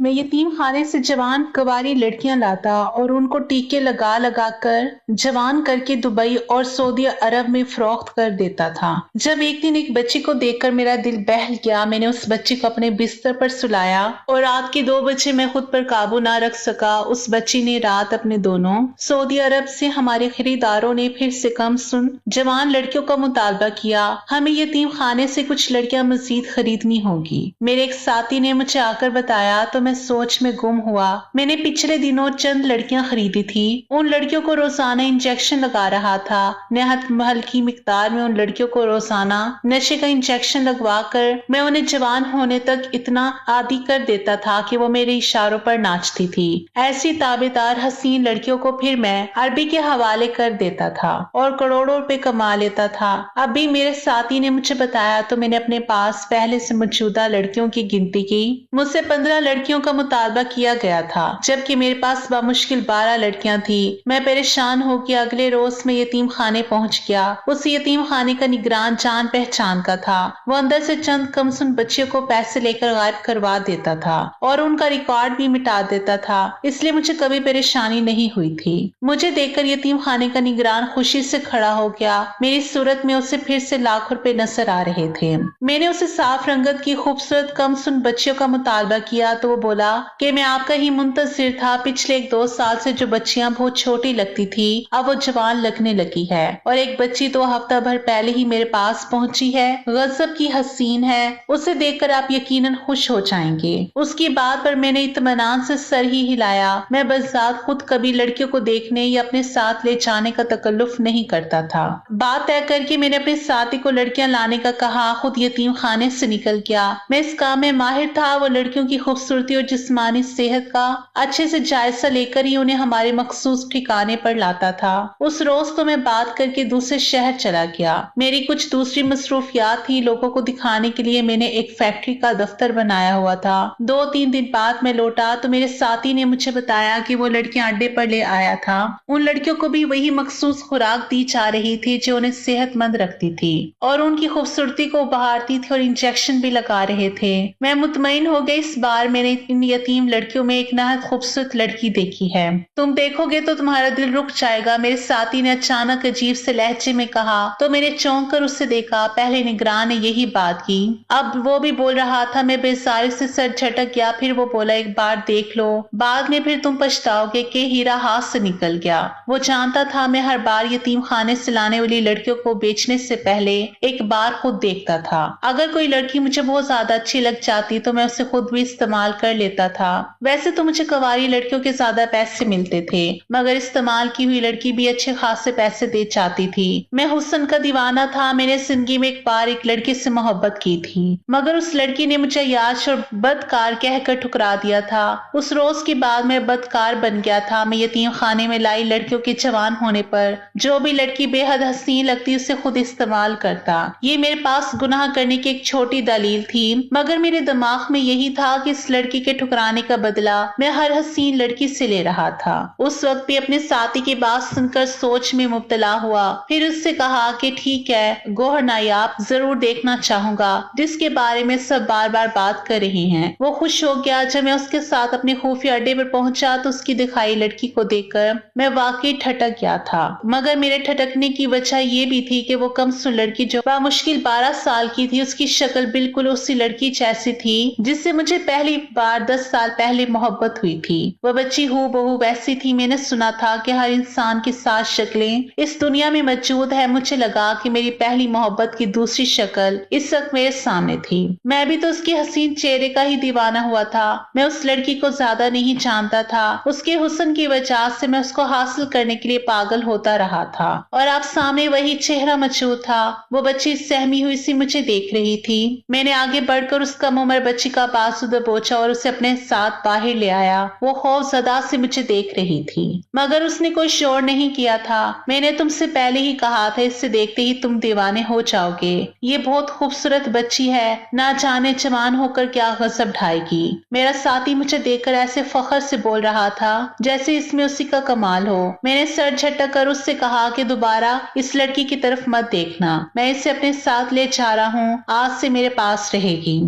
मैं यतीम खाने से जवान कवारी लड़कियां लाता और उनको टीके लगा लगा कर जवान करके दुबई और सऊदी अरब में फरोख्त कर देता था। जब एक दिन एक बच्ची को देखकर मेरा दिल बहल गया, मैंने उस बच्ची को अपने बिस्तर पर सुलाया और रात के 2 बजे मैं खुद पर काबू ना रख सका। उस बच्ची ने रात अपने दोनों सऊदी अरब से हमारे खरीदारों ने फिर से कम सुन जवान लड़कियों का मुतालबा किया। हमें यतीम खाने से कुछ लड़कियां मजीद खरीदनी होगी। मेरे एक साथी ने मुझे आकर बताया तो मैं सोच में गुम हुआ। मैंने पिछले दिनों चंद लड़कियां खरीदी थी। उन लड़कियों को रोजाना इंजेक्शन लगा रहा था। नहायत हल्की मिकदार में उन लड़कियों को रोजाना नशे का इंजेक्शन लगवा कर मैं उन्हें जवान होने तक इतना आदी कर देता था कि वो मेरे इशारों पर नाचती थी। ऐसी ताबेदार हसीन लड़कियों को फिर मैं अरबी के हवाले कर देता था और करोड़ों रुपए कमा लेता था। अब भी मेरे साथी ने मुझे बताया तो मैंने अपने पास पहले से मौजूदा लड़कियों की गिनती की। मुझसे 15 लड़कियों का मुतालबा किया गया था, जबकि मेरे पास बामुश्किल 12 लड़कियां थी। मैं परेशान होकर अगले रोज में यतीम खाने पहुंच गया। उस यतीम खाने का निगरान जान पहचान का था। वो अंदर से चंद कमसुन बच्चियों को पैसे लेकर गायब करवा देता था और उनका रिकॉर्ड भी मिटा देता था, इसलिए मुझे कभी परेशानी नहीं हुई थी। मुझे देखकर यतीम खाने का निगरान खुशी से खड़ा हो गया। मेरी सूरत में उसे फिर से लाखों रुपए नजर आ रहे थे। मैंने उसे साफ रंगत की खूबसूरत कमसुन बच्चियों का मुतालबा किया तो वो बोला कि मैं आपका ही मुंतजिर था। पिछले 1-2 साल से जो बच्चियां बहुत छोटी लगती थी अब वो जवान लगने लगी है और एक बच्ची तो हफ्ता भर पहले ही मेरे पास पहुंची है। गजब की हसीन है, उसे देखकर आप यकीनन खुश हो जाएंगे। उसकी बात पर मैंने इत्मीनान से सर ही हिलाया। मैं बज़ात खुद कभी लड़कियों को देखने या अपने साथ ले जाने का तकल्लुफ नहीं करता था। बात तय करके मैंने अपने साथी को लड़कियां लाने का कहा, खुद यतीम खाने से निकल गया। मैं इस काम में माहिर था। वो लड़कियों की खूबसूरती और जिस्मानी सेहत का अच्छे से जायजा लेकर ही उन्हें हमारे मखसूस ठिकाने पर लाता था। उस रोज तो मैं बात करके दूसरे शहर चला गया। मेरी कुछ दूसरी मसरूफियात थी। लोगों को दिखाने के लिए मैंने एक फैक्ट्री का दफ्तर बनाया हुआ था। 2-3 दिन बाद मैं लौटा तो मेरे साथी ने मुझे बताया कि वो लड़कियां अड्डे पर ले आया था। उन लड़कियों को भी वही मखसूस खुराक दी जा रही थी जो उन्हें सेहतमंद रखती थी और उनकी खूबसूरती को उभारती थी और इंजेक्शन भी लगा रहे थे। मैं मुतमईन हो गई। इस बार मैंने इन यतीम लड़कियों में एक नहायत खूबसूरत लड़की देखी है। तुम देखोगे तो तुम्हारा दिल रुक जाएगा, मेरे साथी ने अचानक अजीब से लहजे में कहा तो मैंने चौंक कर उससे देखा। पहले निगरान ने यही बात की, अब वो भी बोल रहा था। मैं बेजारी से सर झटक गया। फिर वो बोला, एक बार देख लो, बाद में फिर तुम पछताओगे कि हीरा हाथ से निकल गया। वो जानता था मैं हर बार यतीम खाने से लाने वाली लड़कियों को बेचने से पहले एक बार खुद देखता था। अगर कोई लड़की मुझे बहुत ज्यादा अच्छी लग जाती तो मैं उसे खुद भी इस्तेमाल कर लेता था। वैसे तो मुझे कवारी लड़कियों के ज्यादा पैसे मिलते थे, मगर इस्तेमाल की हुई लड़की भी अच्छे खासे पैसे दे जाती थी। मैं हुस्न का दीवाना था। मैंने जिंदगी में एक बार एक लड़की से मोहब्बत की थी, मगर उस लड़की ने मुझे याश और बदकार कहकर ठुकरा दिया था। उस रोज के बाद मैं बदकार बन गया था। मैं यतीम खाने में लाई लड़कियों के जवान होने पर जो भी लड़की बेहद हसीन लगती उसे खुद इस्तेमाल करता। ये मेरे पास गुनाह करने की एक छोटी दलील थी, मगर मेरे दिमाग में यही था कि इस लड़की के ठुकराने का बदला मैं हर हसीन लड़की से ले रहा था। उस वक्त भी अपने साथी की बात सुनकर सोच में मुब्तला हुआ। फिर उससे कहा कि ठीक है, गोहर नायाब जरूर देखना चाहूंगा, जिसके बारे में सब बार बार बात कर रहे हैं। वो खुश हो गया। जब मैं उसके साथ अपने खुफिया अड्डे पर पहुंचा तो उसकी दिखाई लड़की को देखकर मैं वाकई ठटक गया था, मगर मेरे ठटकने की वजह ये भी थी कि वो कमसुन लड़की जो बामुश्किल 12 साल की थी, उसकी शक्ल बिल्कुल उसी लड़की जैसी थी जिससे मुझे पहली बार 10 साल पहले मोहब्बत हुई थी। वह बच्ची हूबहू वैसी थी। मैंने सुना था कि हर इंसान की 7 शक्लें इस दुनिया में मौजूद है। मुझे लगा कि मेरी पहली मोहब्बत की दूसरी शक्ल इस वक्त मेरे सामने थी। मैं भी तो उसके हसीन चेहरे का ही दीवाना हुआ था। मैं उस लड़की को ज्यादा नहीं जानता था। उसके हुस्न की वजह से मैं उसको हासिल करने के लिए पागल होता रहा था और आप सामने वही चेहरा मौजूद था। वो बच्ची सहमी हुई सी मुझे देख रही थी। मैंने आगे बढ़कर उस कम उम्र बच्ची का बाजू दबोचा और उसे अपने साथ बाहर ले आया। वो खौफजदा से मुझे देख रही थी, मगर उसने कोई शोर नहीं किया था। मैंने तुमसे पहले ही कहा था, इससे देखते ही तुम दीवाने हो जाओगे। ये बहुत खूबसूरत बच्ची है, ना जाने जवान होकर क्या गजब ढाएगी। मेरा साथी मुझे देखकर ऐसे फख्र से बोल रहा था जैसे इसमें उसी का कमाल हो। मैंने सर झटक कर उससे कहा कि दोबारा इस लड़की की तरफ मत देखना, मैं इसे अपने साथ ले जा रहा हूँ, आज से मेरे पास रहेगी।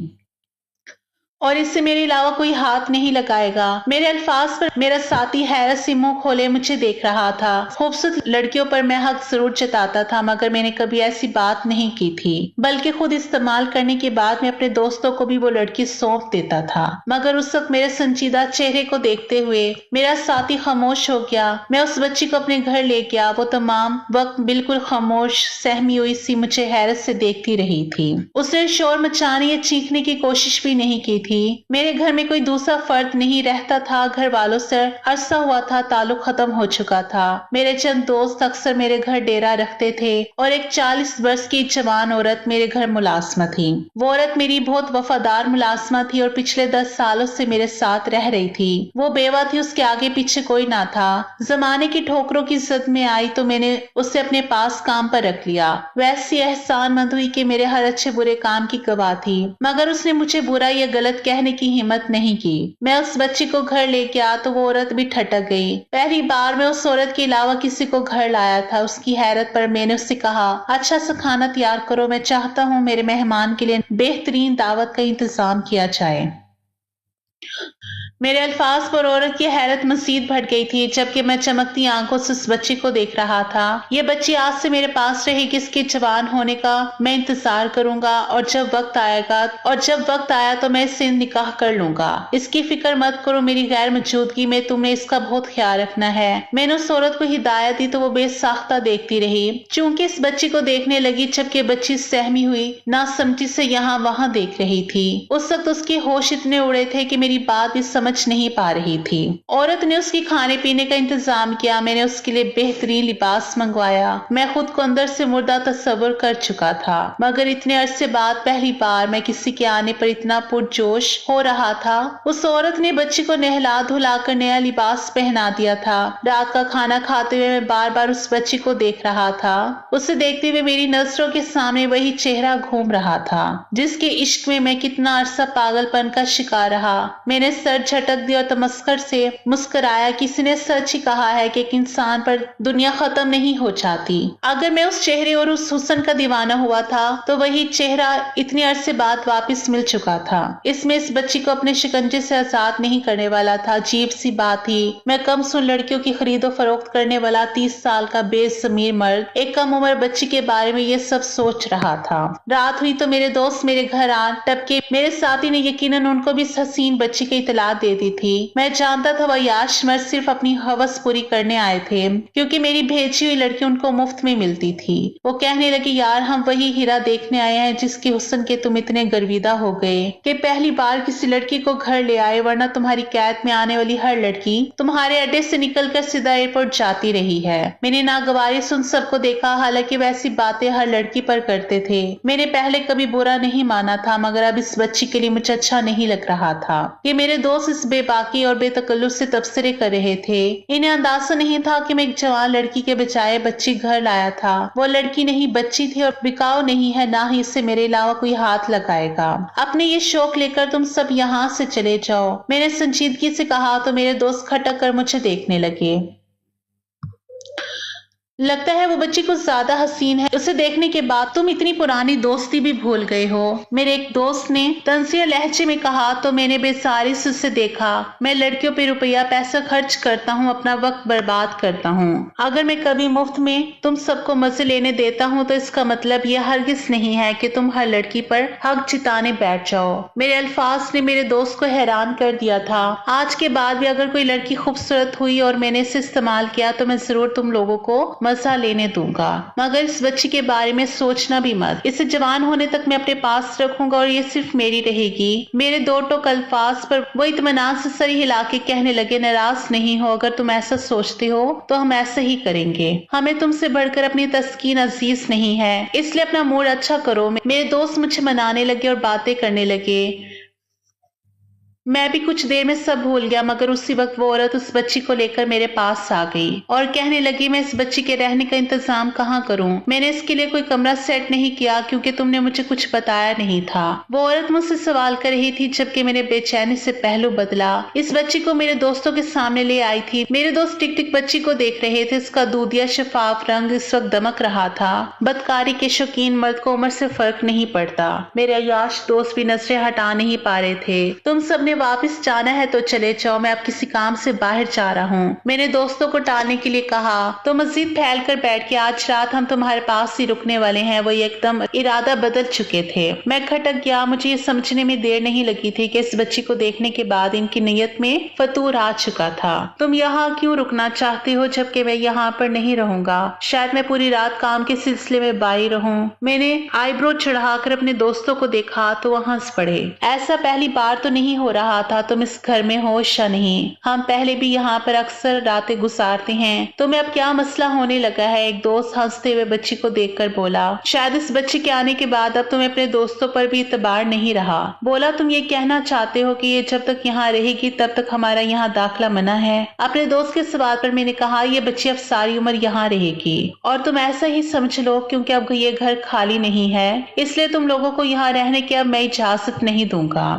और इससे मेरे अलावा कोई हाथ नहीं लगाएगा। मेरे अल्फाज पर मेरा साथी हैरत से मुंह खोले मुझे देख रहा था। खूबसूरत लड़कियों पर मैं हक जरूर जताता था, मगर मैंने कभी ऐसी बात नहीं की थी, बल्कि खुद इस्तेमाल करने के बाद मैं अपने दोस्तों को भी वो लड़की सौंप देता था। मगर उस वक्त मेरे संजीदा चेहरे को देखते हुए मेरा साथी खामोश हो गया। मैं उस बच्ची को अपने घर ले गया। वो तमाम वक्त बिल्कुल खामोश सहमी हुई सी मुझे हैरत से देखती रही थी। उसने शोर मचाने या चीखने की कोशिश भी नहीं की थी। मेरे घर में कोई दूसरा फर्द नहीं रहता था। घर वालों से अरसा हुआ था ताल्लुक खत्म हो चुका था। मेरे चंद दोस्त अक्सर मेरे घर डेरा रखते थे और एक 40 वर्ष की जवान औरत मेरे घर मुलाजमा थी। वो औरत मेरी बहुत वफादार मुलाजमा थी और पिछले 10 सालों से मेरे साथ रह रही थी। वो बेवा थी, उसके आगे पीछे कोई ना था। जमाने की ठोकरों की जद में आई तो मैंने उसे अपने पास काम पर रख लिया। वैसी एहसानमंद हुई कि मेरे हर अच्छे बुरे काम की गवाह थी, मगर उसने मुझे बुरा या गलत कहने की हिम्मत नहीं की। मैं उस बच्ची को घर ले गया तो वो औरत भी ठटक गई। पहली बार मैं उस औरत के अलावा किसी को घर लाया था। उसकी हैरत पर मैंने उससे कहा, अच्छा सा खाना तैयार करो, मैं चाहता हूँ मेरे मेहमान के लिए बेहतरीन दावत का इंतजाम किया जाए। मेरे अल्फाज पर औरत की हैरत मजीद बढ़ गई थी, जबकि मैं चमकती आंखों से उस बच्ची को देख रहा था। ये बच्ची आज से मेरे पास रहेगी, इसके जवान होने का मैं इंतजार करूंगा और जब वक्त आया तो मैं इससे निकाह कर लूंगा। इसकी फिक्र मत करो, मेरी गैर मौजूदगी में तुमने इसका बहुत ख्याल रखना है। मैंने उस औरत को हिदायत दी तो वो बेसाख्ता देखती रही। चूंकि इस बच्ची को देखने लगी, जबकि बच्ची सहमी हुई नासमझी से यहाँ वहां देख रही थी। उस वक्त उसके होश इतने उड़े थे कि मेरी बात भी समझ नहीं पा रही थी। औरत ने उसकी खाने पीने का इंतजाम किया। मैंने उसके लिए बेहतरीन लिबास मंगवाया। मैं खुद को अंदर से मुर्दा तस्वुर कर चुका था, मगर इतने अरसे बाद पहली बार मैं किसी के आने पर इतना पुरजोश हो रहा था। उस औरत ने बच्ची को नहला धुला कर नया लिबास पहना दिया था। रात का खाना खाते हुए मैं बार बार उस बच्ची को देख रहा था। उसे देखते हुए मेरी नजरों के सामने वही चेहरा घूम रहा था जिसके इश्क में मैं कितना अरसा पागलपन का शिकार रहा। मैंने सर झटक दिया और तमस्कर से मुस्कुराया। किसी ने सच ही कहा है कि एक इंसान पर दुनिया खत्म नहीं हो जाती। अगर मैं उस चेहरे और उस हुस्न का दीवाना हुआ था तो वही चेहरा इतने अरसे बाद वापस मिल चुका था। इसमें इस बच्ची को अपने शिकंजे से आजाद नहीं करने वाला था। अजीब सी बात थी, मैं कम सुन लड़कियों की खरीदो फरोख्त करने वाला 30 साल का बेज़मीर मर्द एक कम उम्र बच्ची के बारे में ये सब सोच रहा था। रात हुई तो मेरे दोस्त मेरे घर आ टपके। मेरे साथी ने यकीनन उनको भी इस हसीन बच्ची की इतला दे दी थी। मैं जानता था वह याश मर्द सिर्फ अपनी हवस पूरी करने आए थे, क्योंकि मेरी भेजी हुई लड़की उनको मुफ्त में मिलती थी। वो कहने लगी, यार हम वही हीरा देखने आए हैं जिसके हुस्न के तुम इतने गर्विदा हो गए कि पहली बार किसी लड़की को घर ले आए, वरना तुम्हारी कैद में आने वाली हर लड़की तुम्हारे अड्डे से निकलकर सीधा एयरपोर्ट जाती रही है। मैंने नागवारी सुन सबको देखा, हालांकि वैसी बातें हर लड़की पर करते थे। मैंने पहले कभी बुरा नहीं माना था, मगर अब इस बच्ची के लिए मुझे अच्छा नहीं लग रहा था कि मेरे दोस्त इस बेबाकी और बेतकल्लुफ से तबसरे कर रहे थे। इन्हें अंदाजा नहीं था कि मैं एक जवान लड़की के बजाय बच्ची घर लाया था। वो लड़की नहीं बच्ची थी और बिकाऊ नहीं है, ना ही इससे मेरे अलावा कोई हाथ लगाएगा। अपने ये शौक लेकर तुम सब यहाँ से चले जाओ, मैंने संजीदगी से कहा तो मेरे दोस्त खटक कर मुझे देखने लगे। लगता है वो बच्ची कुछ ज्यादा हसीन है, उसे देखने के बाद तुम इतनी पुरानी दोस्ती भी भूल गए हो, मेरे एक दोस्त ने तंजिया लहजे में कहा। तो मैंने बेसारी से उसे देखा। मैं लड़कियों पे रुपया पैसा खर्च करता हूँ, अपना वक्त बर्बाद करता हूँ। अगर मैं कभी मुफ्त में तुम सबको मजे लेने देता हूँ तो इसका मतलब यह हरगिज नहीं है कि तुम हर लड़की पर हक जिताने बैठ जाओ। मेरे अल्फाज ने मेरे दोस्त को हैरान कर दिया था। आज के बाद भी अगर कोई लड़की खूबसूरत हुई और मैंने इसे इस्तेमाल किया तो मैं जरूर तुम लोगों को मजा लेने दूंगा, मगर इस बच्ची के बारे में सोचना भी मत। इसे जवान होने तक मैं अपने पास रखूंगा और ये सिर्फ मेरी रहेगी। मेरे दो टोक अल्फाज पर वो इत्मीनान से सर हिला के कहने लगे, नाराज नहीं हो, अगर तुम ऐसा सोचते हो तो हम ऐसा ही करेंगे। हमें तुमसे बढ़कर अपनी तस्कीन अजीज नहीं है, इसलिए अपना मूड अच्छा करो। मेरे दोस्त मुझे मनाने लगे और बातें करने लगे। मैं भी कुछ देर में सब भूल गया, मगर उसी वक्त वो औरत उस बच्ची को लेकर मेरे पास आ गई और कहने लगी, मैं इस बच्ची के रहने का इंतजाम कहाँ करूँ? मैंने इसके लिए कोई कमरा सेट नहीं किया क्योंकि तुमने मुझे कुछ बताया नहीं था। वो औरत मुझसे सवाल कर रही थी जबकि मैंने बेचैनी से पहलू बदला। इस बच्ची को मेरे दोस्तों के सामने ले आई थी। मेरे दोस्त टिक टिक बच्ची को देख रहे थे। इसका दूधिया शफाफ रंग इस वक्त दमक रहा था। बदकारी के शौकीन मर्द को उम्र से फर्क नहीं पड़ता। मेरे अय्याश दोस्त भी नजरें हटा नहीं पा रहे थे। तुम सबने वापस जाना है तो चले जाओ, मैं अब किसी काम से बाहर जा रहा हूँ, मैंने दोस्तों को टालने के लिए कहा। तो मस्जिद फैल कर बैठ के, आज रात हम तुम्हारे पास ही रुकने वाले हैं। वो एकदम इरादा बदल चुके थे। मैं खटक गया। मुझे ये समझने में देर नहीं लगी थी कि इस बच्ची को देखने के बाद इनकी नीयत में फतूर आ चुका था। तुम यहाँ क्यों रुकना चाहती हो जबकि मैं यहाँ पर नहीं रहूंगा? शायद मैं पूरी रात काम के सिलसिले में बाहर रहूं। मैंने आईब्रो चढ़ाकर अपने दोस्तों को देखा तो वो हंस पड़े। ऐसा पहली बार तो नहीं हो रहा था। तुम इस घर में हो या नहीं? हम पहले भी यहाँ पर अक्सर रातें गुजारते हैं। तुम्हें अब क्या मसला होने लगा है? एक दोस्त हंसते हुए बच्ची को देखकर बोला। शायद इस बच्ची के आने के बाद अब तुम्हें अपने दोस्तों पर भी इतबार नहीं रहा। बोला, तुम ये कहना चाहते हो कि ये जब तक यहाँ रहेगी तब तक हमारा यहाँ दाखिला मना है? अपने दोस्त के सवाल पर मैंने कहा, ये बच्ची अब सारी उम्र यहाँ रहेगी और तुम ऐसा ही समझ लो क्योंकि अब ये घर खाली नहीं है, इसलिए तुम लोगों को यहाँ रहने की अब मैं इजाजत नहीं दूंगा।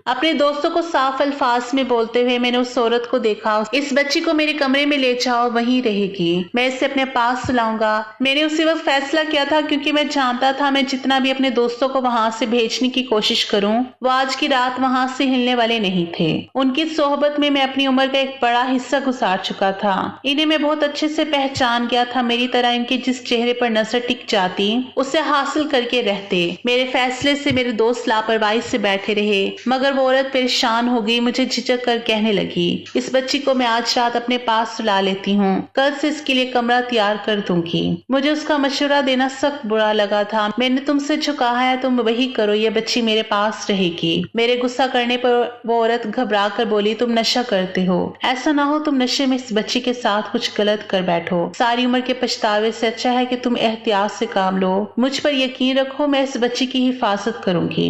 अपने दोस्तों को साफ अल्फाज में बोलते हुए मैंने उस औरत को देखा। इस बच्ची को मेरे कमरे में ले जाओ, वहीं रहेगी, मैं इसे अपने पास सुलाऊंगा। मैंने उसी वक्त फैसला किया था क्योंकि मैं जानता था मैं जितना भी अपने दोस्तों को वहां से भेजने की कोशिश करूं, वो आज की रात वहां से हिलने वाले नहीं थे। उनकी सोहबत में मैं अपनी उम्र का एक बड़ा हिस्सा गुजार चुका था। इन्हें मैं बहुत अच्छे से पहचान गया था। मेरी तरह इनके जिस चेहरे पर नजर टिक जाती उसे हासिल करके रहते। मेरे फैसले से मेरे दोस्त लापरवाही से बैठे रहे, मगर वो औरत परेशान हो गई। मुझे झिझक कर कहने लगी, इस बच्ची को मैं आज रात अपने पास सुला लेती हूँ, कल से इसके लिए कमरा तैयार कर दूंगी। मुझे उसका मशवरा देना सख्त बुरा लगा था। मैंने तुमसे जो कहा है तुम वही करो, ये बच्ची मेरे पास रहेगी। मेरे गुस्सा करने पर वो औरत घबरा कर बोली, तुम नशा करते हो, ऐसा ना हो तुम नशे में इस बच्ची के साथ कुछ गलत कर बैठो। सारी उम्र के पछतावे से अच्छा है कि तुम एहतियात से काम लो। मुझ पर यकीन रखो, मैं इस बच्ची की हिफाजत करूंगी।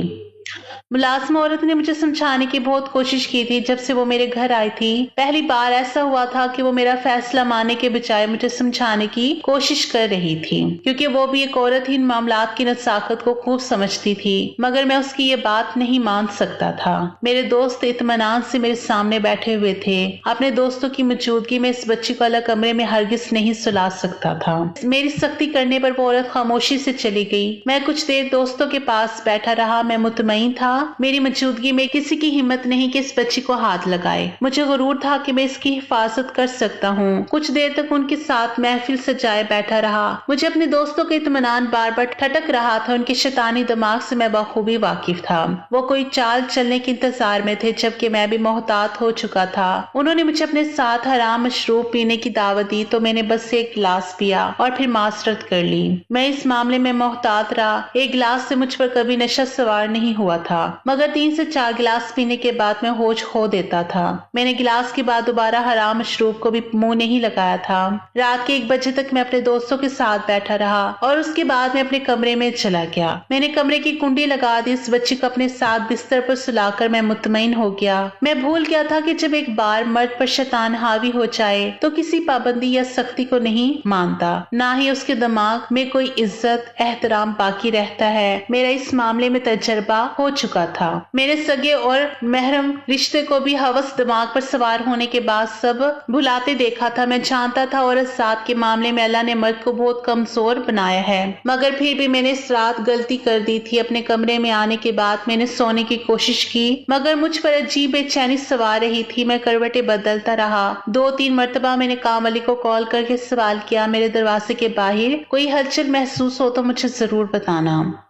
मुलाजिम औरत ने मुझे समझाने की बहुत कोशिश की थी। जब से वो मेरे घर आई थी पहली बार ऐसा हुआ था कि वो मेरा फैसला मानने के बजाय मुझे समझाने की कोशिश कर रही थी, क्योंकि वो भी एक औरत ही इन मामलात की नज़ाकत को खूब समझती थी, मगर मैं उसकी ये बात नहीं मान सकता था। मेरे दोस्त इत्मीनान से मेरे सामने बैठे हुए थे। अपने दोस्तों की मौजूदगी में इस बच्ची को अलग कमरे में हरगिज नहीं सुला सकता था। मेरी सख्ती करने पर वो औरत खामोशी से चली गई। मैं कुछ देर दोस्तों के पास बैठा रहा। मैं मुतमईन था मेरी मौजूदगी में किसी की हिम्मत नहीं कि इस बच्ची को हाथ लगाए। मुझे गुरूर था कि मैं इसकी हिफाजत कर सकता हूँ। कुछ देर तक उनके साथ महफिल सजाए बैठा रहा। मुझे अपने दोस्तों का इत्मीनान बार बार ठटक रहा था। उनके शैतानी दिमाग से मैं बखूबी वाकिफ था। वो कोई चाल चलने के इंतजार में थे, जबकि मैं भी मोहतात हो चुका था। उन्होंने मुझे अपने साथ हराम मशरूब पीने की दावत दी तो मैंने बस एक गिलास पिया और फिर मासरत कर ली। मैं इस मामले में मोहतात रहा। एक गिलास से मुझ पर कभी नशा सवार नहीं हुआ था, मगर 3 से 4 गिलास पीने के बाद मैं होश खो देता था। मैंने गिलास के बाद दोबारा हराम मशरूब को भी मुंह नहीं लगाया था। रात के 1 बजे तक मैं अपने दोस्तों के साथ बैठा रहा और उसके बाद मैं अपने कमरे में चला गया। मैंने कमरे की कुंडी लगा दी। इस बच्ची को अपने साथ बिस्तर पर सुलाकर मैं मुतमईन हो गया। मैं भूल गया था कि जब एक बार मर्द पर शैतान हावी हो जाए तो किसी पाबंदी या सख्ती को नहीं मानता, ना ही उसके दिमाग में कोई इज्जत एहतराम बाकी रहता है। मेरा इस मामले में तजर्बा हो चुका था। मेरे सगे और महरम रिश्ते को भी हवस दिमाग पर सवार होने के बाद सब भुलाते देखा था। मैं जानता था और इस रात के मामले में अल्लाह ने मर्द को बहुत कमजोर बनाया है, मगर फिर भी मैंने इस रात गलती कर दी थी। अपने कमरे में आने के बाद मैंने सोने की कोशिश की, मगर मुझ पर अजीब बेचैनी सवार रही थी। मैं करवटें बदलता रहा। 2-3 मरतबा मैंने कामली को कॉल करके सवाल किया, मेरे दरवाजे के बाहर कोई हलचल महसूस हो तो मुझे जरूर बताना।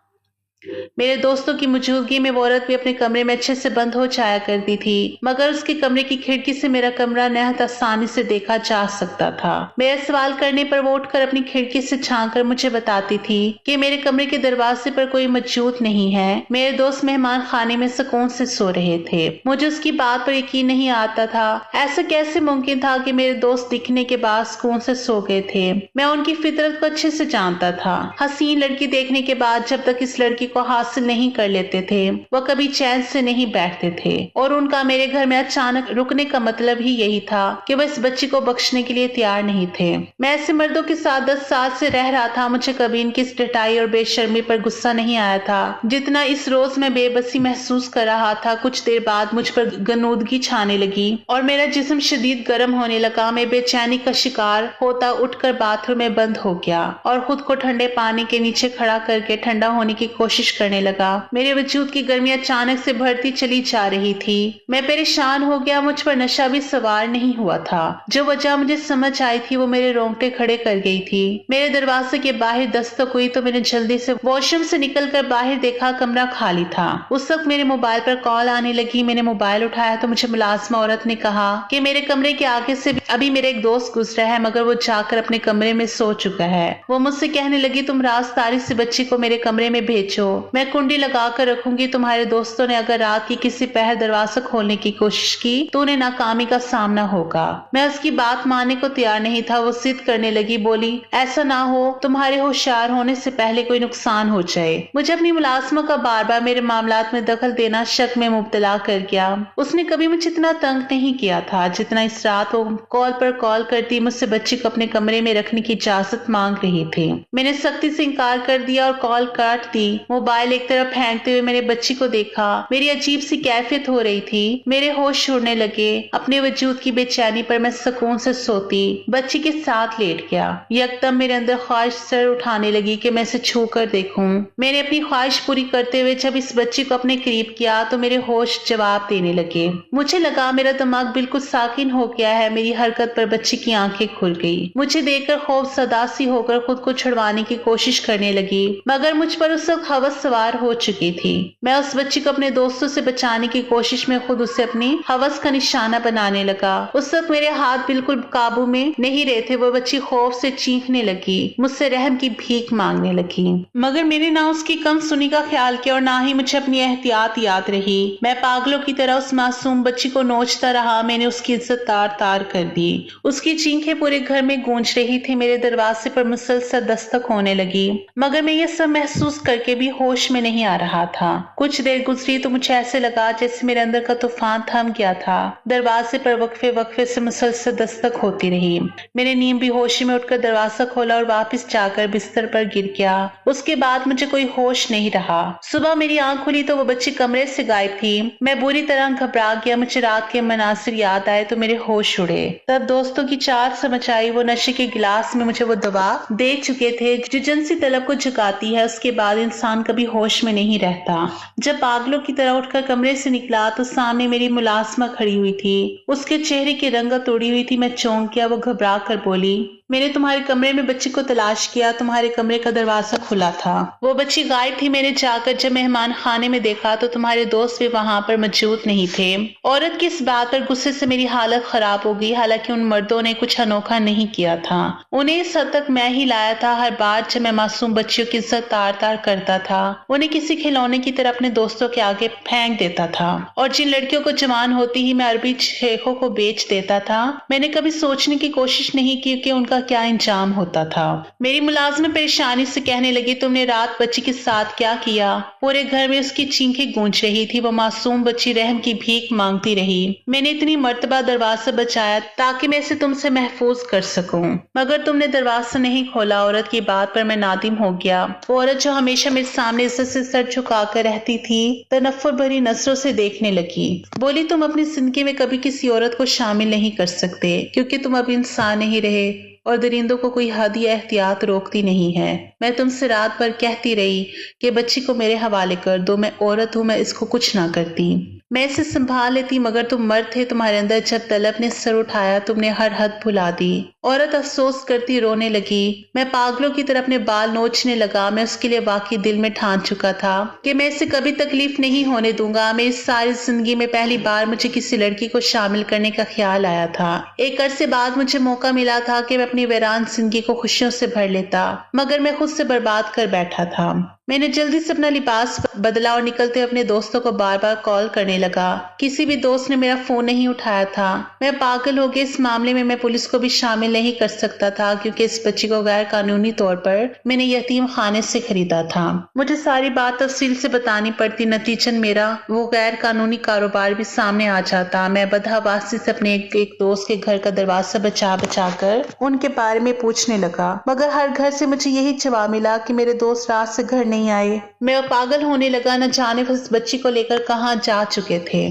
मेरे दोस्तों की मौजूदगी में वो औरत भी अपने कमरे में अच्छे से बंद हो जाया करती थी, मगर उसके कमरे की खिड़की से मेरा कमरा नहायत आसानी से देखा जा सकता था। मेरे सवाल करने पर वो उठकर अपनी खिड़की से झांक कर मुझे बताती थी कि मेरे कमरे के दरवाजे पर कोई मौजूद नहीं है। मेरे दोस्त मेहमान खाने में सुकून से सो रहे थे। मुझे उसकी बात पर यकीन नहीं आता था। ऐसा कैसे मुमकिन था कि मेरे दोस्त दिखने के बाद सुकून से सो गए थे? मैं उनकी फितरत को अच्छे से जानता था। हसीन लड़की देखने के बाद जब तक इस लड़की को हासिल नहीं कर लेते थे वो कभी चैन से नहीं बैठते थे, और उनका मेरे घर में अचानक रुकने का मतलब ही यही था कि वह इस बच्ची को बख्शने के लिए तैयार नहीं थे। मैं ऐसे मर्दों के साथ 10 साल से रह रहा था, मुझे कभी इनकी इस डटाई और बेशर्मी पर गुस्सा नहीं आया था जितना इस रोज मैं बेबसी महसूस कर रहा था। कुछ देर बाद मुझ पर गनूदगी छाने लगी और मेरा जिस्म शदीद गर्म होने लगा। मैं बेचैनी का शिकार होता उठकर बाथरूम में बंद हो गया और खुद को ठंडे पानी के नीचे खड़ा करके ठंडा होने की कोशिश करने लगा। मेरे वजूद की गर्मी अचानक से बढ़ती चली जा रही थी। मैं परेशान हो गया, मुझ पर नशा भी सवार नहीं हुआ था। जो वजह मुझे समझ आई थी वो मेरे रोंगटे खड़े कर गई थी। मेरे दरवाजे के बाहर दस्तक हुई तो मैंने जल्दी से वॉशरूम से निकलकर बाहर देखा, कमरा खाली था। उस वक्त मेरे मोबाइल पर कॉल आने लगी। मैंने मोबाइल उठाया तो मुझे मुलाजिमा औरत ने कहा कि मेरे कमरे के आगे से अभी मेरा एक दोस्त गुजरा है, मगर वो जाकर अपने कमरे में सो चुका है। वो मुझसे कहने लगी, तुम राजदारी से बच्ची को मेरे कमरे में भेजो, मैं कुंडी लगा कर रखूंगी। तुम्हारे दोस्तों ने अगर रात की किसी पहर दरवाजा खोलने की कोशिश की तो उन्हें नाकामी का सामना होगा। मैं उसकी बात मानने को तैयार नहीं था। वो जिद करने लगी, बोली ऐसा ना हो, तुम्हारे होशियार होने से पहले कोई नुकसान हो जाए। मुझे अपनी मुलाजिमा का बार बार मेरे मामलात में दखल देना शक में मुब्तला कर गया। उसने कभी मुझे इतना तंग नहीं किया था जितना इस रात वो कॉल पर कॉल करती मुझसे बच्ची को अपने कमरे में रखने की इजाजत मांग रही थी। मैंने सख्ती से इनकार कर दिया और कॉल काट दी। मोबाइल एक तरफ फेंकते हुए मैंने बच्ची को देखा। मेरी अजीब सी कैफियत हो रही थी, मेरे होश उड़ने लगे। अपने वजूद की बेचैनी पर मैं सुकून से सोती बच्ची के साथ लेट गया। यकदम मेरे अंदर ख्वाहिश सर उठाने लगी कि मैं इसे छू कर देखूं। मैंने अपनी ख्वाहिश पूरी करते हुए जब इस बच्ची को अपने करीब किया तो मेरे होश जवाब देने लगे। मुझे लगा मेरा दिमाग बिल्कुल साकिन हो गया है। मेरी हरकत पर बच्ची की आंखें खुल गई। मुझे देखकर खौफ सदा सी होकर खुद को छुड़वाने की कोशिश करने लगी, मगर मुझ पर उस वक्त हवस सवार हो चुकी थी। मैं उस बच्ची को अपने दोस्तों से बचाने की कोशिश में खुद उसे अपनी हवस का निशाना बनाने लगा। उस वक्त मेरे हाथ बिल्कुल काबू में नहीं रहे थे। वो बच्ची खौफ से चीखने लगी, मुझसे रहम की भीख मांगने लगी, मगर मैंने ना उसकी कम सुनी का ख्याल किया और ना ही मुझे अपनी एहतियात याद रही। मैं पागलों की तरह उस मासूम बच्ची को नोचता रहा। मैंने उसकी इज्जत तार तार कर दी। उसकी चीखें पूरे घर में गूंज रही थी। मेरे दरवाजे पर मुसलसल दस्तक होने लगी, मगर मैं ये सब महसूस करके भी होश में नहीं आ रहा था। कुछ देर गुजरी तो मुझे ऐसे लगा जैसे मेरे अंदर का तूफान थम गया था। दरवाजे पर वक्फे वक्फे से मुसलसल दस्तक होती रही। मैंने नींद बेहोशी में उठकर दरवाजा खोला और वापस जाकर बिस्तर पर गिर गया। उसके बाद मुझे कोई होश नहीं रहा। सुबह मेरी आंख खुली तो वो बच्ची कमरे से गायब थी। मैं बुरी तरह घबरा गया। मुझे रात के मनासिर याद आए तो मेरे होश उड़े। तब दोस्तों की चाल समझ आई। वो नशे के गिलास में मुझे वो दवा दे चुके थे जो जिनसी तलब को झुकाती है। उसके बाद इंसान कभी होश में नहीं रहता। जब पागलों की तरह उठकर कमरे से निकला तो सामने मेरी मुलाजिमा खड़ी हुई थी। उसके चेहरे की रंगत उड़ी हुई थी। मैं चौंक गया। वो घबरा कर बोली, मैंने तुम्हारे कमरे में बच्ची को तलाश किया, तुम्हारे कमरे का दरवाजा खुला था। वो बच्ची गायब थी। मैंने जाकर जब मेहमान खाने में देखा तो तुम्हारे दोस्त भी वहां पर मौजूद नहीं थे। औरत की इस बात पर गुस्से से मेरी हालत खराब हो गई। हालांकि उन मर्दों ने कुछ अनोखा नहीं किया था। उन्हें इस हद तक मैं ही लाया था। हर बार जब मैं मासूम बच्चियों की इज्जत तार तार करता था, उन्हें किसी खिलौने की तरह अपने दोस्तों के आगे फेंक देता था, और जिन लड़कियों को जवान होती ही मैं अरबी शेखों को बेच देता था, मैंने कभी सोचने की कोशिश नहीं की कि उनका क्या इंजाम होता था। मेरी मुलाजिमा परेशानी से कहने लगी, तुमने रात बच्ची के साथ क्या किया? पूरे घर में उसकी चीखें गूंज रही थी। वो मासूम बच्ची रहम की भीख मांगती रही। मैंने इतनी मर्तबा दरवाजा बचाया ताकि मैं इसे तुमसे महफूज कर सकूं, मगर तुमने दरवाजा नहीं खोला। औरत की बात पर मैं नादिम हो गया। वो औरत जो हमेशा मेरे सामने इज्जत से सर झुकाकर रहती थी, तनफ्फुर भरी नजरों से देखने लगी। बोली, तुम अपनी जिंदगी में कभी किसी औरत को शामिल नहीं कर सकते क्योंकि तुम अब इंसान नहीं रहे और दरिंदों को कोई हद या एहतियात रोकती नहीं है। मैं तुमसे रात भर कहती रही कि बच्ची को मेरे हवाले कर दो। मैं औरत हूँ, मैं इसको कुछ ना करती, मैं इसे संभाल लेती, मगर तुम मर्द थे। तुम्हारे अंदर जब तलब ने सर उठाया तुमने हर हद भुला दी। औरत अफसोस करती रोने लगी। मैं पागलों की तरह अपने बाल नोचने लगा। मैं उसके लिए वाकई दिल में ठान चुका था कि मैं इसे कभी तकलीफ नहीं होने दूंगा। मेरी सारी जिंदगी में पहली बार मुझे किसी लड़की को शामिल करने का ख्याल आया था। एक अरसे बाद मुझे मौका मिला था कि मैं अपनी वीरान जिंदगी को खुशियों से भर लेता, मगर मैं खुद से बर्बाद कर बैठा था। मैंने जल्दी से अपना लिबास बदला और निकलते अपने दोस्तों को बार बार कॉल करने लगा। किसी भी दोस्त ने मेरा फोन नहीं उठाया था। मैं पागल हो गई। इस मामले में मैं पुलिस को भी शामिल नहीं कर सकता था क्योंकि इस बच्ची को गैर कानूनी तौर पर मैंने यतीम खाने से खरीदा था। मुझे सारी बात तफसील से बतानी पड़ती, नतीजन मेरा वो गैर कानूनी कारोबार भी सामने आ जाता। मैं बदहवासी से अपने एक दोस्त के घर का दरवाजा बचा कर उनके बारे में पूछने लगा, मगर हर घर से मुझे यही जवाब मिला कि मेरे दोस्त रात से घर नहीं आए। मैं पागल होने लगा, न जाने वो इस बच्ची को लेकर कहाँ जा चुके थे।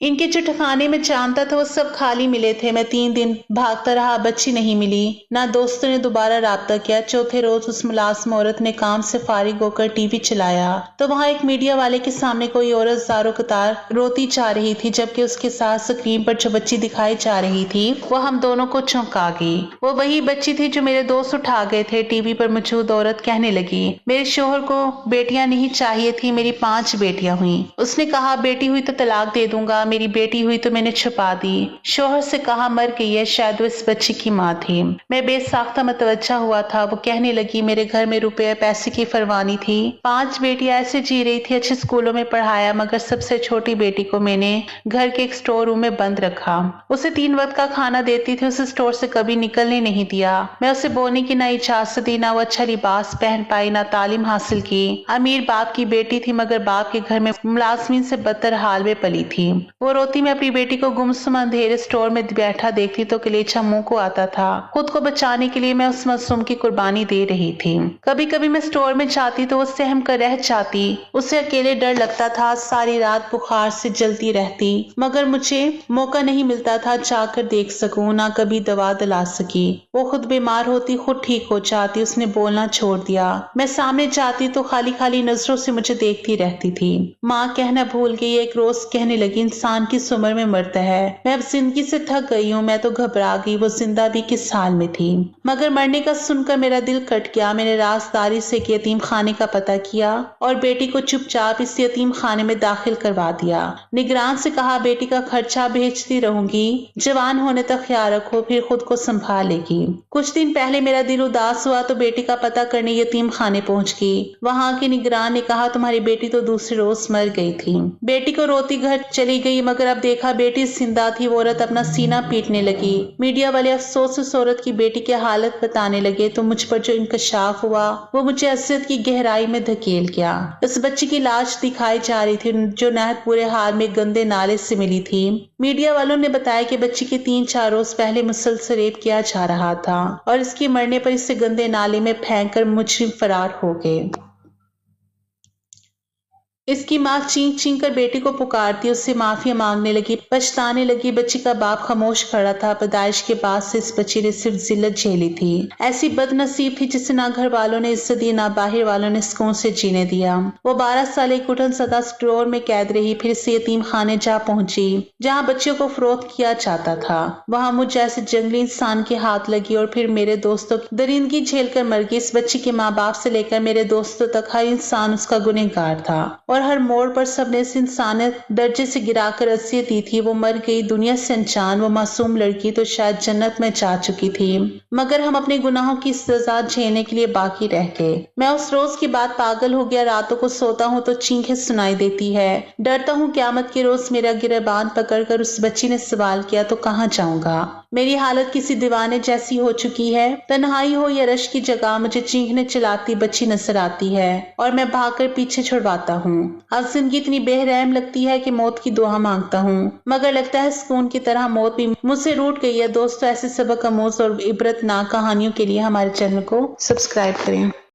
इनके जो ठिकाने में जानता था वो सब खाली मिले थे। मैं 3 दिन भागता रहा, बच्ची नहीं मिली। ना दोस्तों ने दोबारा राब्ता किया। चौथे रोज उस मुलाजिम औरत ने काम से फारिग होकर टीवी चलाया तो वहां एक मीडिया वाले के सामने कोई औरत ज़ारो कतार रोती जा रही थी, जबकि उसके साथ स्क्रीन पर जो बच्ची दिखाई जा रही थी वो हम दोनों को चौंका गई। वो वही बच्ची थी जो मेरे दोस्त उठा गए थे। टीवी पर मौजूद औरत कहने लगी, मेरे शोहर को बेटियां नहीं चाहिए थी, मेरी 5 बेटियां हुई। उसने कहा बेटी हुई तो तलाक दे दूंगा, मेरी बेटी हुई तो मैंने छुपा दी। शोहर से कहा मर गई है, शायद वो इस बच्ची की माँ थी। मैं बेसाख्ता मतवज्जा हुआ था। वो कहने लगी मेरे घर में रुपए पैसे की फरवानी थी। 5 बेटियां ऐसे जी रही थी, अच्छे स्कूलों में पढ़ाया, मगर सबसे छोटी बेटी को मैंने घर के एक स्टोर रूम में बंद रखा। उसे 3 वक्त का खाना देती थी, उसे स्टोर से कभी निकलने नहीं दिया। मैं उसे बोने की ना इजाजत दी, ना वो अच्छा लिबास पहन पाई, ना तालीम हासिल की। अमीर बाप की बेटी थी, मगर बाप के घर में मुलाजमीन से बदतर हाल में पली थी। वो रोती मैं अपनी बेटी को गुमसुम अंधेरे स्टोर में बैठा देखती तो कलेजा मुंह को आता था। खुद को बचाने के लिए मैं उस मासूम की कुर्बानी दे रही थी। कभी कभी मैं स्टोर में जाती तो वो सहम कर रह जाती। उसे अकेले डर लगता था, सारी रात बुखार से जलती रहती, मगर मुझे मौका नहीं मिलता था जाकर देख सकूं, ना कभी दवा दिला सकी। वो खुद बीमार होती, खुद ठीक हो जाती। उसने बोलना छोड़ दिया। मैं सामने जाती तो खाली खाली नजरों से मुझे देखती रहती थी। माँ कहना भूल गई। एक रोज कहने लगी इंसान की उम्र में मरता है, मैं अब जिंदगी से थक गई हूँ। मैं तो घबरा गई, वो जिंदा भी किस हाल में थी। मगर मरने का सुनकर मेरा दिल कट गया। मैंने राजदारी से एक यतीम खाने का पता किया और बेटी को चुपचाप इस यतीम खाने में दाखिल करवा दिया। निगरान से कहा बेटी का खर्चा भेजती रहूंगी, जवान होने तक ख्याल रखो, फिर खुद को संभाल लेगी। कुछ दिन पहले मेरा दिल उदास हुआ तो बेटी का पता करने यतीम खाने पहुंच गई। वहां के निगरान ने कहा तुम्हारी बेटी तो दूसरे रोज मर गई थी। बेटी को रोती घर चली गई, मगर अब देखा बेटी जिंदा थी। वो औरत अपना सीना पीटने लगी। मीडिया वाले अफसोस से उस औरत की बेटी की हालत बताने लगे तो मुझ पर जो इंकशाफ हुआ वो मुझे अज़ियत की गहराई में धकेल गया। उस बच्ची की लाश दिखाई जा रही थी जो नहायत बुरे हाल में गंदे नाले से मिली थी। मीडिया वालों ने बताया कि बच्ची के 3-4 रोज पहले मुसलसल रेप किया जा रहा था और इसके मरने पर इसे गंदे नाले में फेंक कर मुजरिम फरार हो गए। इसकी माँ चीख चीख कर बेटी को पुकारती, उससे माफिया मांगने लगी, पछताने लगी। बच्ची का बाप खामोश खड़ा था। पैदाइश के बाद से इस बच्ची ने सिर्फ जिल्लत झेली थी। ऐसी बदनसीब थी जिसे ना घर वालों ने इज्जत दी, ना बाहर वालों ने सुकून से जीने दिया। वो 12 साल एक घुटन सदा स्टोर में कैद रही, फिर से यतीम खाने जा पहुंची जहाँ बच्चियों को फरोख्त किया जाता था। वहां मुझ जैसे जंगली इंसान के हाथ लगी और फिर मेरे दोस्तों की दरिंदगी झेल कर मर गई। इस बच्ची के माँ बाप से लेकर मेरे दोस्तों तक हर इंसान उसका गुनहगार था और हर मोड़ पर सबने इस इंसानियत दर्जे से गिराकर अज़ियत दी थी। वो मर गई, दुनिया से अनजान। वो मासूम लड़की तो शायद जन्नत में जा चुकी थी, मगर हम अपने गुनाहों की सजा झेलने के लिए बाकी रह गए। मैं उस रोज की बात पागल हो गया। रातों को सोता हूँ तो चीखें सुनाई देती है। डरता हूँ क़यामत के रोज मेरा गिरबान पकड़कर उस बच्ची ने सवाल किया तो कहाँ जाऊंगा। मेरी हालत किसी दीवाने जैसी हो चुकी है। तन्हाई हो या रश की जगह मुझे चीखने चिल्लाती बच्ची नजर आती है और मैं भागकर पीछे छुड़वाता हूँ। अब जिंदगी इतनी बेरहम लगती है कि मौत की दुआ मांगता हूँ, मगर लगता है सुकून की तरह मौत भी मुझसे रूठ गई है। दोस्तों, ऐसे सबक आमूज और इबरतनाक कहानियों के लिए हमारे चैनल को सब्सक्राइब करें।